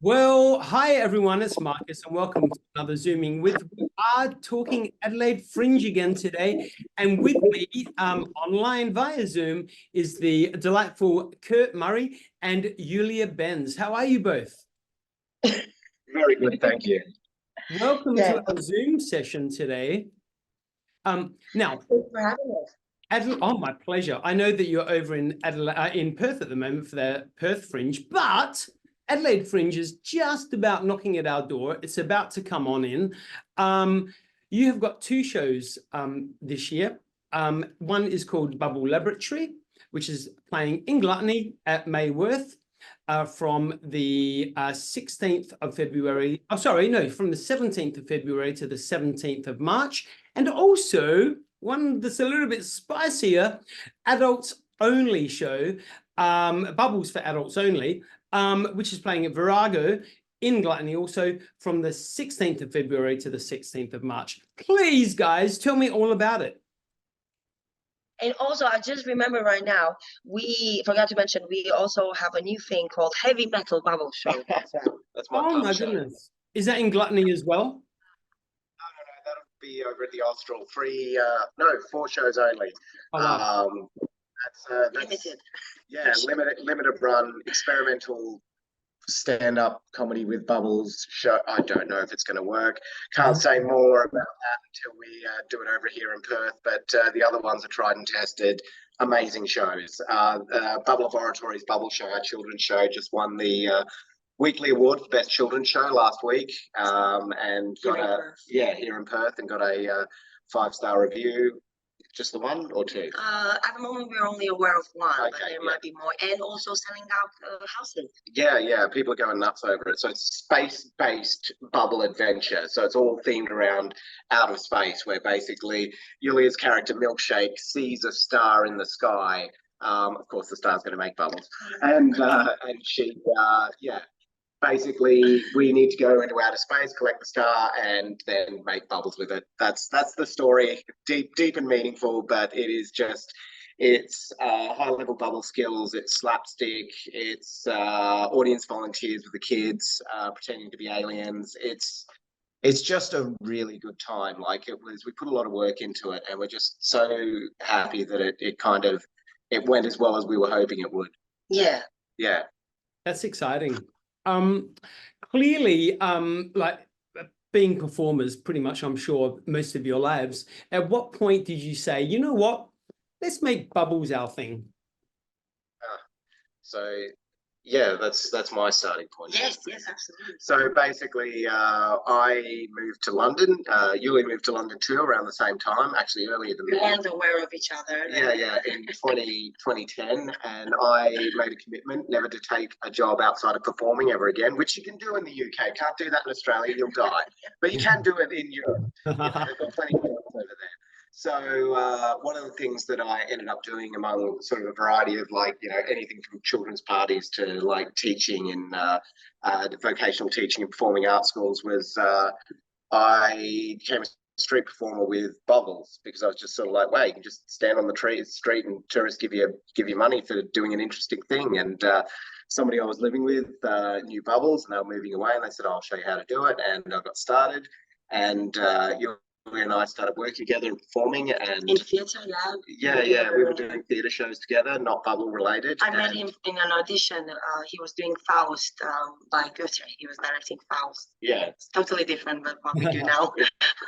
Well, hi everyone, it's Marcus and welcome to another Zooming with. We are talking Adelaide Fringe again today, and with me online via Zoom is the delightful Kurt Murray and Iulia Benza. How are you both? Very good, thank you. Welcome to our Zoom session today. Now, thanks for having us. Oh, my pleasure. I know that you're over in Adelaide, in Perth at the moment for the Perth Fringe, but Adelaide Fringe is just about knocking at our door. It's about to come on in. You have got two shows this year. One is called Bubble Laboratory, which is playing in Gluttony at Mayworth from the 16th of February. Oh, sorry, no, from the 17th of February to the 17th of March. And also one that's a little bit spicier, adults only show, Bubbles for Adults Only, which is playing at Virago in Gluttony also from the 16th of February to the 16th of March. Please, guys, tell me all about it. And also, I just remember right now, we forgot to mention, we also have a new thing called Heavy Metal Bubble Show. That's my show. Goodness. Is that in Gluttony as well? No, that'll be over at the Austral. 4 shows only. Oh, wow. That's Limited. Yeah, limited run, experimental stand-up comedy with Bubbles show. I don't know if it's going to work. Can't say more about that until we do it over here in Perth, but the other ones are tried and tested. Amazing shows. Bubble Laboratory's Bubble Show, our children's show, just won the weekly award for best children's show last week, and got here in Perth, and got a 5-star review. Just the one or 2? At the moment, we're only aware of one, okay, but there might be more. And also selling out houses. Yeah, people are going nuts over it. So it's a space-based bubble adventure. So it's all themed around outer space, where basically Iulia's character Milkshake sees a star in the sky. Of course, the star's going to make bubbles, and she, basically, we need to go into outer space, collect the star, and then make bubbles with it. That's the story. Deep and meaningful, but it is just, it's high-level bubble skills, it's slapstick, it's audience volunteers with the kids pretending to be aliens. It's just a really good time. Like, we put a lot of work into it, and we're just so happy that it went as well as we were hoping it would. Yeah. That's exciting. Clearly, like being performers, pretty much, I'm sure, most of your lives, at what point did you say, you know what, let's make Bubbles our thing? That's my starting point. Yes, absolutely. So basically, I moved to London. Iulia moved to London too around the same time, actually earlier than me. We weren't aware of each other. Yeah, in 2010, and I made a commitment never to take a job outside of performing ever again, which you can do in the UK. Can't do that in Australia, you'll die. But you can do it in Europe. They've got plenty of jobs over there. So one of the things that I ended up doing, among sort of a variety of, like, anything from children's parties to like teaching in vocational teaching and performing arts schools, was I became a street performer with Bubbles, because I was just sort of like, wow, you can just stand on the street and tourists give you money for doing an interesting thing. And somebody I was living with knew Bubbles, and they were moving away, and they said, I'll show you how to do it. And I got started, and Iulia and I started working together and performing, and in theatre, we were doing theatre shows together, not bubble related. I met him in an audition. He was doing Faust by Goethe. He was directing Faust. Yeah, it's totally different than what we do now.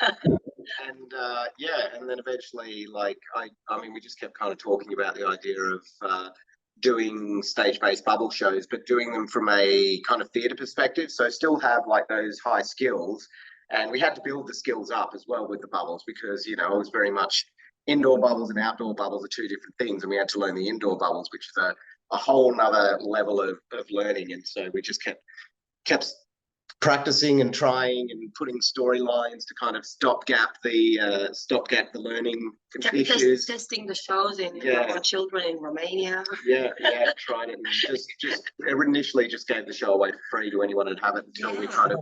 And then eventually, like, I mean, we just kept kind of talking about the idea of doing stage-based bubble shows, but doing them from a kind of theatre perspective, so still have like those high skills. And we had to build the skills up as well with the bubbles, because, it was very much indoor bubbles and outdoor bubbles are two different things. And we had to learn the indoor bubbles, which is a whole nother level of learning. And so we just kept practicing and trying and putting storylines to kind of stopgap the learning issues. Testing the shows on children in Romania. Tried it, and just initially just gave the show away for free to anyone who'd have it, until we kind of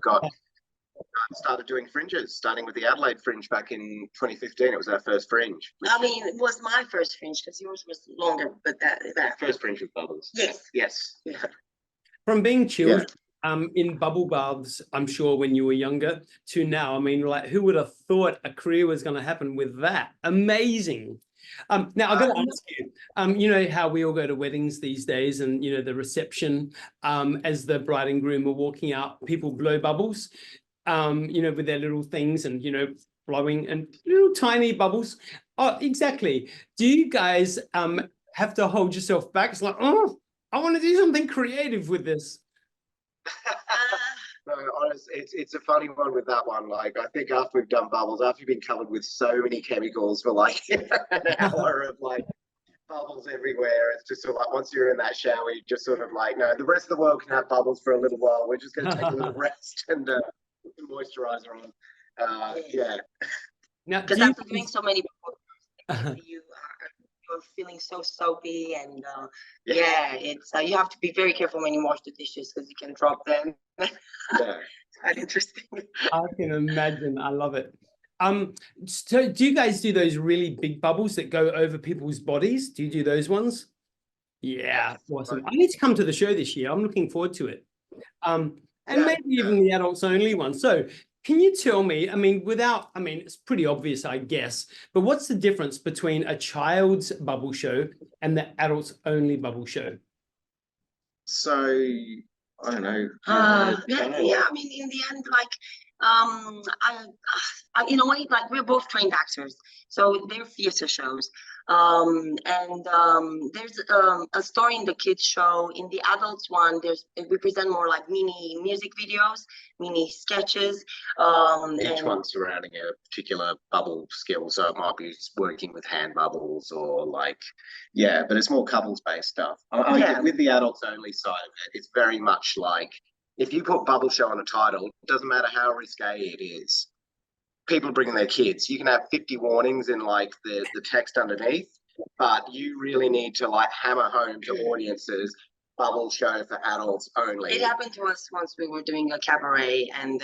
started doing fringes, starting with the Adelaide Fringe back in 2015. It was our first fringe. I mean, it was my first fringe, because yours was longer, but that first fringe with Bubbles. Yes. Yeah. From being children, in bubble baths, I'm sure, when you were younger to now. I mean, like, who would have thought a career was going to happen with that? Amazing. Now I've got to ask you, you know how we all go to weddings these days, and you know the reception, as the bride and groom are walking out, people blow bubbles, you know, with their little things, and you know, blowing and little tiny bubbles. Oh, exactly. Do you guys have to hold yourself back? It's like, oh, I want to do something creative with this. No, honestly, it's a funny one with that one. Like, I think after we've done bubbles, after you've been covered with so many chemicals for like an hour of like bubbles everywhere, it's just sort of like once you're in that shower, you just sort of like, no, the rest of the world can have bubbles for a little while. We're just going to take a little rest and put some moisturizer on. Yeah. Now, Because after doing so many bubbles, you're feeling so soapy, and yeah, it's you have to be very careful when you wash the dishes because you can drop them. Yeah. It's quite interesting. I can imagine. I love it. So do you guys do those really big bubbles that go over people's bodies? Do you do those ones? Yeah, awesome. I need to come to the show this year. I'm looking forward to it. And maybe even the adults only one. So can you tell me, I mean, it's pretty obvious, I guess, but what's the difference between a child's bubble show and the adults only bubble show? So, I don't know. Yeah, I mean, in the end, like, in a way, like, we're both trained actors, so they're theater shows. There's a story in the kids show. In the adults one, we present more like mini music videos, mini sketches. Each one surrounding a particular bubble skill. So it might be working with hand bubbles or like, yeah, but it's more couples based stuff. With the adults only side of it, it's very much like, if you put bubble show on a title, it doesn't matter how risque it is. People are bringing their kids. You can have 50 warnings in like the text underneath, but you really need to like hammer home to audiences, bubble show for adults only. It happened to us once we were doing a cabaret, and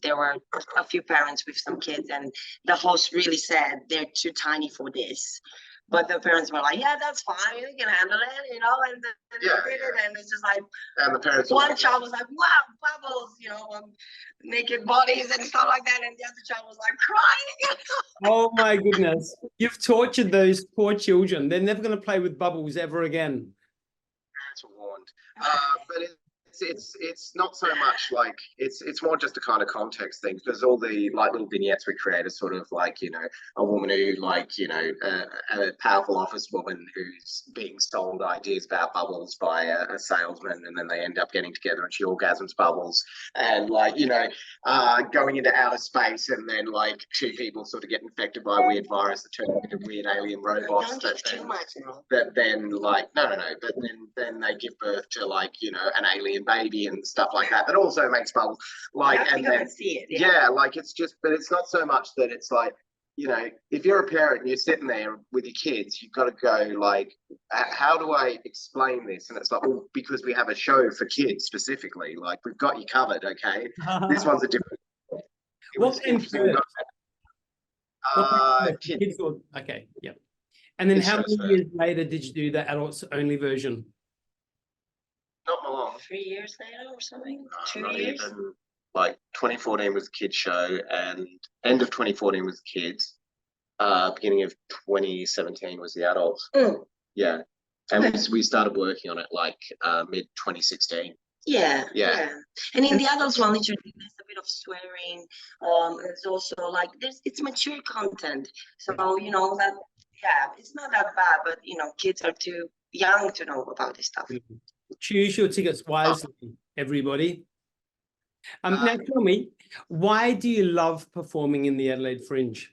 there were a few parents with some kids, and the host really said they're too tiny for this. But the parents were like, yeah, that's fine, you can handle it, you know, and they did it, and it's just like, and the parents, one child was like, wow, bubbles, you know, naked bodies and stuff like that, and the other child was like crying. Oh my goodness, you've tortured those poor children. They're never going to play with bubbles ever again. Parents were warned. But it's not so much like, it's more just a kind of context thing, because all the like little vignettes we create are sort of like, you know, a woman who like, you know, a powerful office woman who's being sold ideas about bubbles by a salesman, and then they end up getting together and she orgasms bubbles, and like, you know, going into outer space, and then like two people sort of get infected by a weird virus that turn into weird alien robots. Don't give too much, no. But then like, no, but then they give birth to like, you know, an alien baby and stuff like that also makes bubbles. Like, and then see it. Yeah, like it's just, but it's not so much that it's like, you know, if you're a parent and you're sitting there with your kids, you've got to go like, how do I explain this? And it's like, well, because we have a show for kids specifically, like we've got you covered, okay? This one's a different. What came first? Kids. Okay, yeah. And then how many years later did you do the adults only version? Not long. 3 years later or something? 2 not years? Even, like 2014 was the kids show, and end of 2014 was the kids. Beginning of 2017 was the adults. Yeah. And we started working on it like mid 2016. Yeah. And in the adults one, literally, there's a bit of swearing. It's also like it's mature content. So, you know, that, yeah, it's not that bad, but you know, kids are too young to know about this stuff. Choose your tickets wisely, everybody. Now tell me, why do you love performing in the Adelaide Fringe?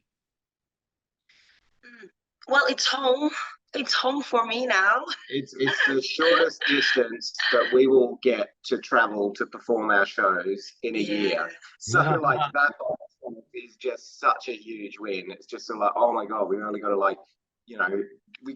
Well, it's home. It's home for me now. It's the shortest distance that we will get to travel to perform our shows in a year. So like that is just such a huge win. It's just like, oh my God, we only got to like, you know, we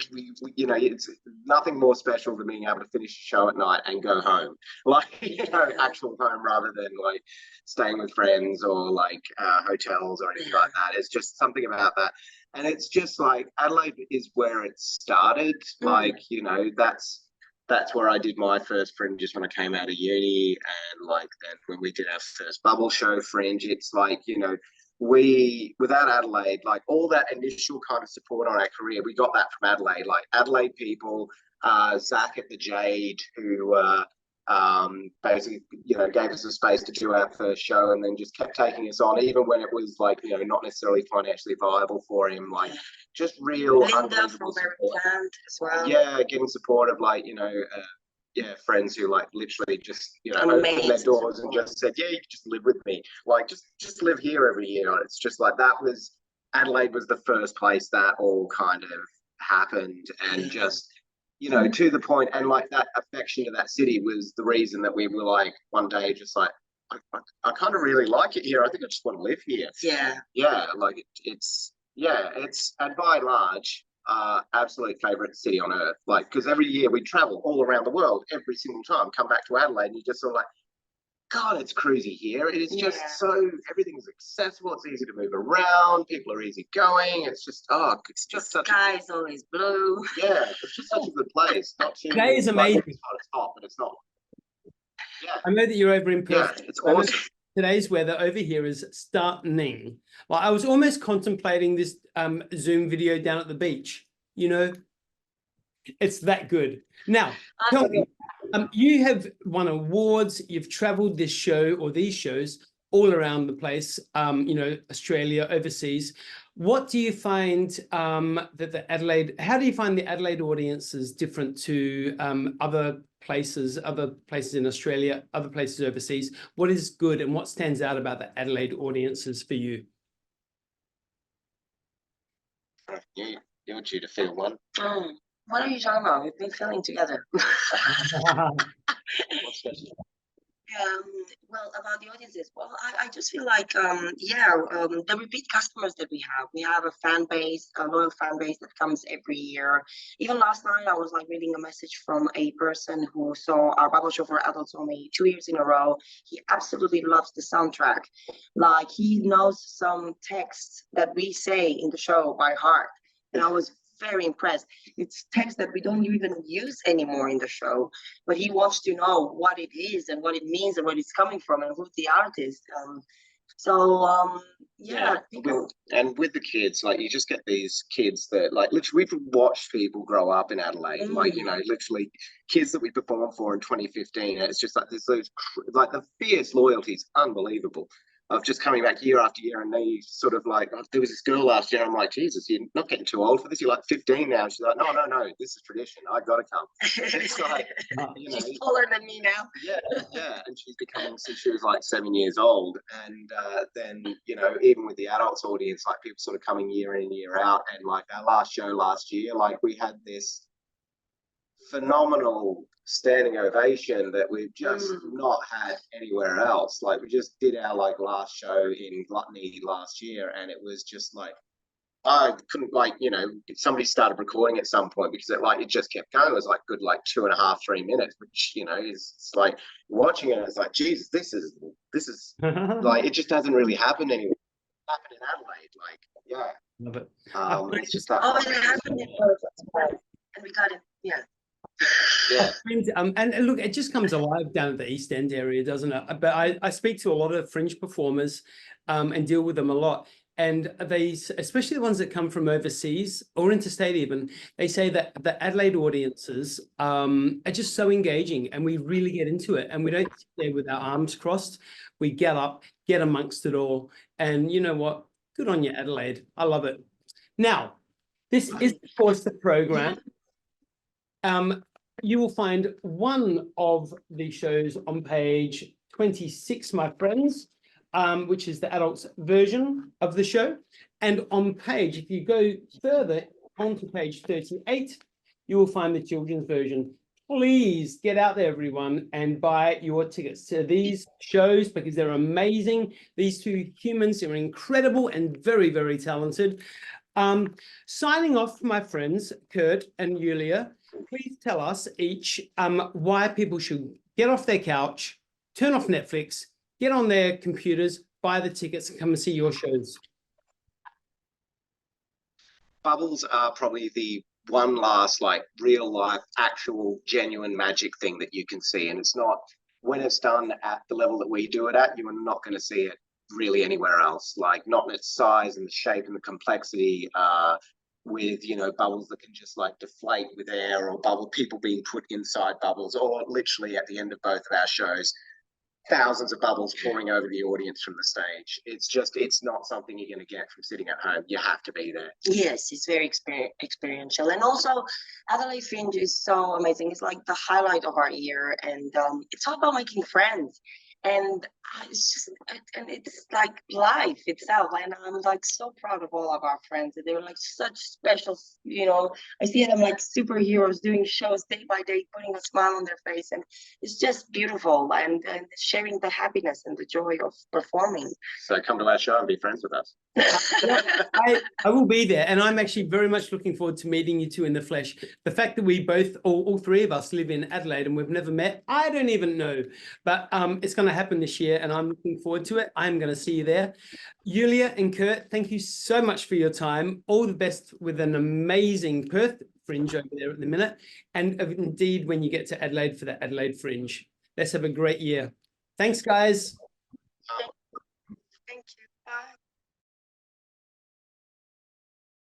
you know, it's nothing more special than being able to finish a show at night and go home, like, you know, actual home, rather than like staying with friends or like hotels or anything like that. It's just something about that. And it's just like Adelaide is where it started. Like, you know, that's that's where I did my first Fringes when I came out of uni, and like then when we did our first bubble show Fringe, it's like, you know, without Adelaide, like all that initial kind of support on our career, we got that from Adelaide, like Adelaide people, Zach at the Jade, who basically, you know, gave us a space to do our first show, and then just kept taking us on, even when it was like, you know, not necessarily financially viable for him, like just real Linda from Very Plant as well. Yeah, getting support of like, you know, friends who like literally just, you know, opened their doors and just said, yeah, you can just live with me, like just live here every year. It's just like that was Adelaide was the first place that all kind of happened, and just, you know, to the point, and like that affection to that city was the reason that we were like one day just like, I kind of really like it here. I think I just want to live here. Yeah, like it's and by and large, absolute favorite city on earth. Like, because every year we travel all around the world, every single time, come back to Adelaide, and you just sort of like, God, it's cruisy here. It is just so, everything's accessible. It's easy to move around. People are easy going. It's just, it's just such. The sky is always blue. Yeah, it's just such a good place. Not too. Today is amazing. It's hot, but it's not. Yeah. I know that you're over in Perth. Yeah, it's awesome. Today's weather over here is stunning. Well, I was almost contemplating this Zoom video down at the beach. You know, it's that good. Now, tell me, you have won awards. You've traveled this show or these shows all around the place. You know, Australia, overseas. What do you find that the Adelaide? How do you find the Adelaide audiences different to other places in Australia, other places overseas? What is good and what stands out about the Adelaide audiences for you? You want you to feel one. What are you talking about? We've been filming together. Well, about the audiences, well, I just feel like, the repeat customers that we have a fan base, a loyal fan base that comes every year. Even last night, I was like reading a message from a person who saw our bubble show for adults only 2 years in a row. He absolutely loves the soundtrack. Like, he knows some texts that we say in the show by heart. And I was very impressed. It's text that we don't even use anymore in the show, but he wants to know what it is and what it means and where it's coming from and who's the artist. And with the kids, like, you just get these kids that, like, literally we've watched people grow up in Adelaide, like, you know, literally kids that we performed for in 2015. And it's just like this, like the fierce loyalty is unbelievable. Of just coming back year after year, and they sort of like, there was this girl last year, I'm like, Jesus, you're not getting too old for this, you're like 15 now. She's like, no, this is tradition, I gotta come. And it's like, you know, she's taller than me now. Yeah, and she's becoming since she was like 7 years old. And then, you know, even with the adults audience, like people sort of coming year in, year out. And like our last show last year, like we had this phenomenal standing ovation that we've just not had anywhere else. Like, we just did our like last show in Gluttony last year, and it was just like, I couldn't, like, you know, somebody started recording at some point because it just kept going. It was like good like 2.5, 3 minutes, which, you know, it's like watching it, it's like, Jesus, this is like, it just doesn't really happen anywhere. It happened in Adelaide, like, yeah. Love it. It's just that. It happened in Perth, and we got it. Yeah. And look, it just comes alive down at the East End area, doesn't it? But I speak to a lot of Fringe performers and deal with them a lot. And they, especially the ones that come from overseas or interstate even, they say that the Adelaide audiences are just so engaging, and we really get into it. And we don't sit there with our arms crossed. We get up, get amongst it all. And you know what? Good on you, Adelaide. I love it. Now, this is, of course, the program. You will find one of the shows on page 26, my friends, which is the adults version of the show. And on page, if you go further onto page 38, you will find the children's version. Please get out there, everyone, and buy your tickets to these shows because they're amazing. These two humans are incredible and very, very talented. Signing off, my friends, Kurt and Iulia, please tell us each why people should get off their couch, turn off Netflix, get on their computers, buy the tickets, and come and see your shows. Bubbles are probably the one last like real life, actual, genuine magic thing that you can see. And it's not, when it's done at the level that we do it at, you are not going to see it really anywhere else. Like not in its size and the shape and the complexity, with, you know, bubbles that can just like deflate with air, or people being put inside bubbles, or literally at the end of both of our shows, thousands of bubbles pouring over the audience from the stage. It's not something you're going to get from sitting at home. You have to be there. Yes, it's very experiential. And also, Adelaide Fringe is so amazing. It's like the highlight of our year. And it's all about making friends. And it's like life itself. And I'm like so proud of all of our friends. They're like such special, you know, I see them like superheroes doing shows day by day, putting a smile on their face. And it's just beautiful, and sharing the happiness and the joy of performing. So come to our show and be friends with us. I will be there, and I'm actually very much looking forward to meeting you two in the flesh. The fact that we both, all three of us, live in Adelaide and we've never met, I don't even know. But it's going to happen this year, and I'm looking forward to it. I'm going to see you there. Iulia and Kurt, thank you so much for your time. All the best with an amazing Perth Fringe over there at the minute, and indeed when you get to Adelaide for the Adelaide Fringe. Let's have a great year. Thanks, guys.